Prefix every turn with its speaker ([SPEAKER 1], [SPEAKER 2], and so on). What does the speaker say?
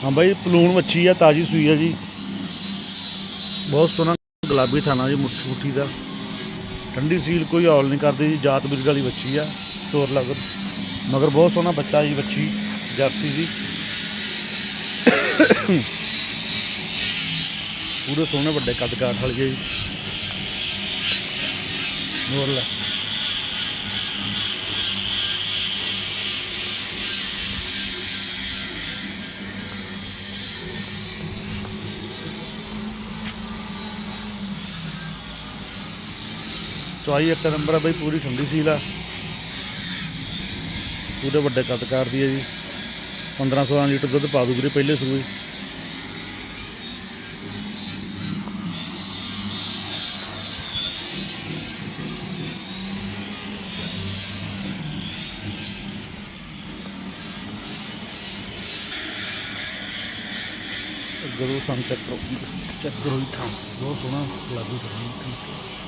[SPEAKER 1] हाँ भाई पलून मच्छी है, ताज़ी सूई है जी। बहुत सोहना गुलाबी थाना जी, मुठी का। ठंडी सील कोई हौल नहीं करती जी। जात बिरग वाली बच्ची है, तोर लग मगर बहुत सोहना बच्चा जी बच्ची जर्सी जी। पूरे सोहने बड़े कद काठ वाली है जी। मोर चवाई एक नंबर है भाई, पूरी ठंडी सील है, पूरे बड़े कदकार दी है जी। 15-16 लीटर दुध पा दूगी पहले सूए। गरू थान चेक करो, चेक करो जी थान बहुत सोहना गुलाबी थान।